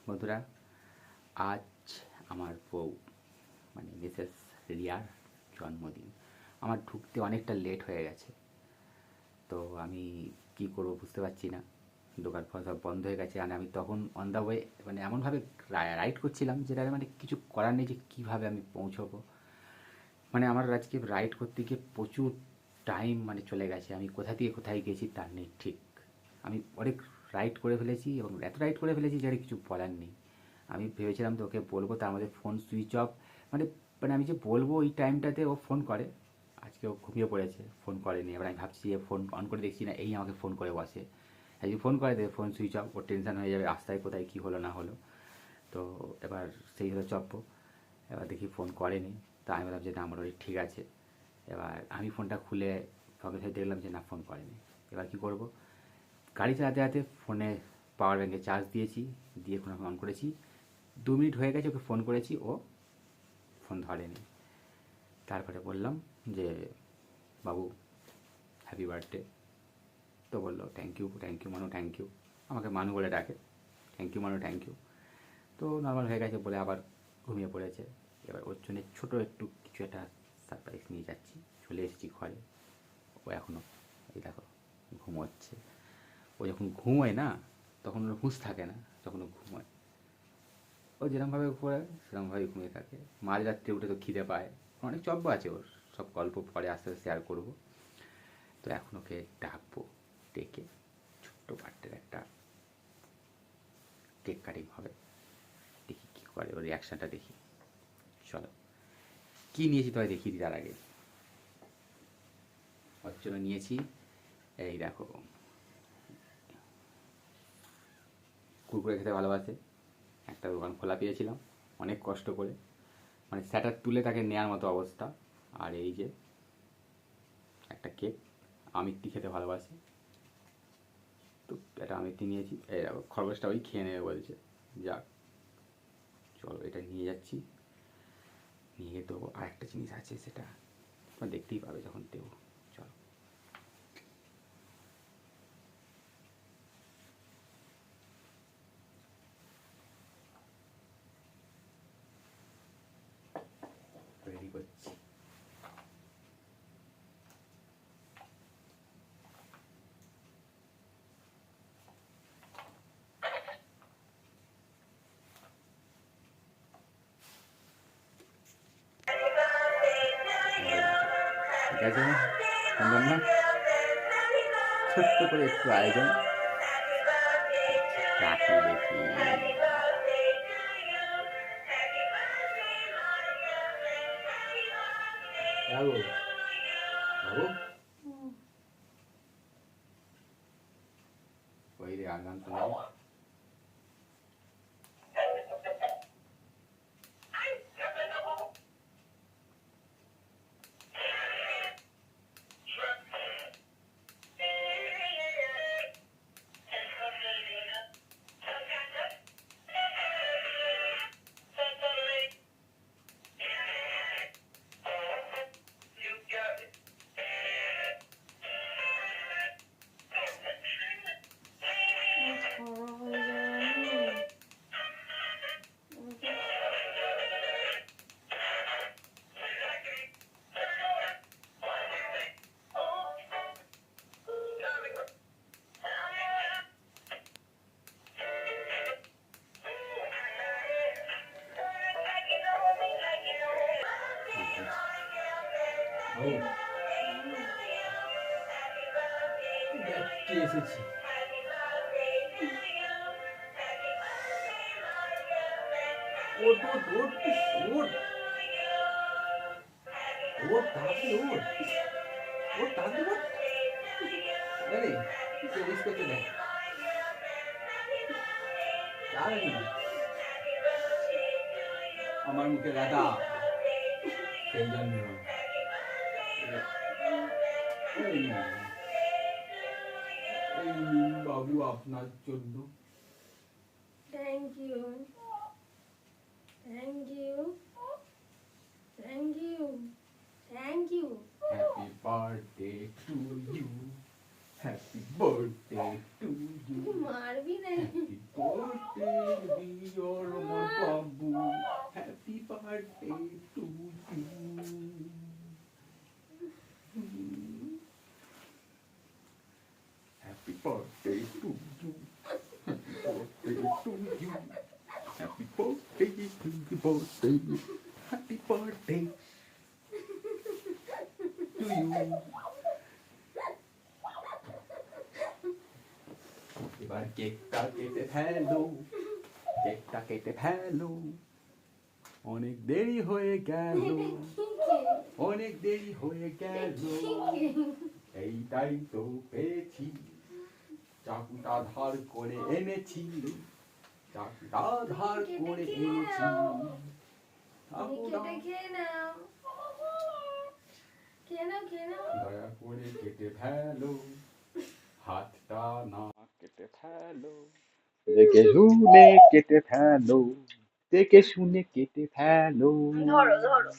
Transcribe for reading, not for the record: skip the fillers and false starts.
বন্ধুরা, আজ আমার বউ মানে মিসেস রিয়ার জন্মদিন। আমার ঢুকতে অনেকটা লেট হয়ে গেছে, তো আমি কি করব বুঝতে পারছি না। দোকান ফোকান সব বন্ধ হয়ে গেছে, আর আমি তখন অন দ্য ওয়ে মানে এমনভাবে রাইড করছিলাম যেটা মানে কিছু করার নেই যে কীভাবে আমি পৌঁছবো। মানে আমার আজকে রাইড করতে গিয়ে প্রচুর টাইম মানে চলে গেছে, আমি কোথা থেকে কোথায় গেছি তার নেই ঠিক। আমি অনেক রাইড করে ফেলেছি এবং এত রাইড করে ফেলেছি যে আর কিছু বলার নেই। আমি ভেবেছিলাম তো ওকে বলবো, তার মধ্যে ফোন সুইচ অফ। মানে মানে আমি যে বলবো ওই টাইমটাতে ও ফোন করে। আজকে ও ঘুমিয়ে পড়েছে, ফোন করেনি। এবার আমি ভাবছি যে ফোন অন করে দেখছি না, এই আমাকে ফোন করে বসে। যদি ফোন করে দেবে, ফোন সুইচ অফ, ওর টেনশন হয়ে যাবে রাস্তায় কোথায় কী হলো না হলো। তো এবার সেই হলো চপ্প। এবার দেখি ফোন করেনি, তা আমি ভাবলাম যে না, মোটামুটি ঠিক আছে। এবার আমি ফোনটা খুলে সঙ্গে সঙ্গে দেখলাম যে না, ফোন করেনি। এবার কী করব, গাড়ি চালাতে চালাতে ফোনে পাওয়ার ব্যাঙ্কে চার্জ দিয়েছি, দিয়ে ফোন অন করেছি। 2 মিনিট হয়ে গেছে, ওকে ফোন করেছি, ও ফোন ধরেনি। তারপরে বললাম যে বাবু হ্যাপি বার্থডে। তো বললো থ্যাংক ইউ থ্যাংক ইউ মানু, থ্যাংক ইউ। আমাকে মানু বলে ডাকে, থ্যাংক ইউ মানু, থ্যাংক ইউ। তো নর্মাল হয়ে গেছে বলে আবার ঘুমিয়ে পড়েছে। এবার ওর জন্য ছোটো একটু কিছু একটা সারপ্রাইজ নিয়ে যাচ্ছি। চলে এসেছি ঘরে, ও এখনও এই দেখো ঘুমোচ্ছে। ও যখন ঘুমোয় না, তখন ওর হুঁশ থাকে না। যখন ও ঘুমোয়, ও যেরকমভাবে ঘুমায় সেরকমভাবেই ঘুমিয়ে থাকে। মাঝরাত্রে উঠে তো খিদে পায়, অনেক চব্য আছে ওর, সব গল্প পরে আস্তে আস্তে শেয়ার করবো। তো এখন ওকে ডাকবো, ডেকে ছোট্ট বার্থডের একটা কেক কাটিং হবে। দেখি কী করে, ওর রিয়াকশানটা দেখি। চলো, কী নিয়েছি তোমায় দেখিয়ে দিই। তার আগে ওর জন্য নিয়েছি, এই দেখো, কুরকুরে খেতে ভালোবাসে। একটা দোকান খোলা পেয়েছিলাম অনেক কষ্ট করে, মানে স্যাটার তুলে তাকে নেওয়ার মতো অবস্থা। আর এই যে একটা কেক, আমিত্তি খেতে ভালোবাসে, তো এটা আমিত্তি নিয়েছি। এই দেখো, খরগোশটা ওই খেয়ে নেবে বলছে। যাক, চলো এটা নিয়ে যাচ্ছি, নিয়ে দেবো। আর একটা জিনিস আছে, সেটা তোমরা দেখতেই পাবে যখন দেবো। চলো, রেডি করছি। ঠিক আছে, সুন্দর না? ছোট্ট করে একটু আয়োজন। রাখি দেখি। বাবু, বাবু, ওই রে আগান তো নেই। কে এসেছে? ওট ওট ওট ওট ওট, তাড়াতাড়ি ওট, ওট তাড়াতাড়ি ওট। আরে কে উইশ করতে দেয়? তাড়াতাড়ি। আমার মুখে গাদা, সেই জন্য। এই নিন বাবু, আপনার জন্য। Thank you. Thank you. Thank you. Thank you. Happy birthday to you, happy birthday to you, মারবি না। Happy birthday baby, you're my babu. Happy birthday to you. Happy birthday to you. Happy birthday to you. Happy birthday to you. Birthday. Happy birthday to you. এবার কেকটা কেটে ফেলো, কেকটা কেটে ফেলো, অনেক দেরি হয়ে গেল, অনেক দেরি হয়ে গেল, এইটাই তো পেয়েছি, চাকুটা ধার করে এনেছি, চাকুটা ধার করে এনেছি, চাকুটা খেয়ে নাও, খেয়ে নাও, খেয়ে নাও। দয়া করে কেটে ফেলো, হাতটা না কেটে ফেলো, দেখে শুনে কেটে ফেলো, দেখে শুনে কেটে ফেলো। ধরো ধরো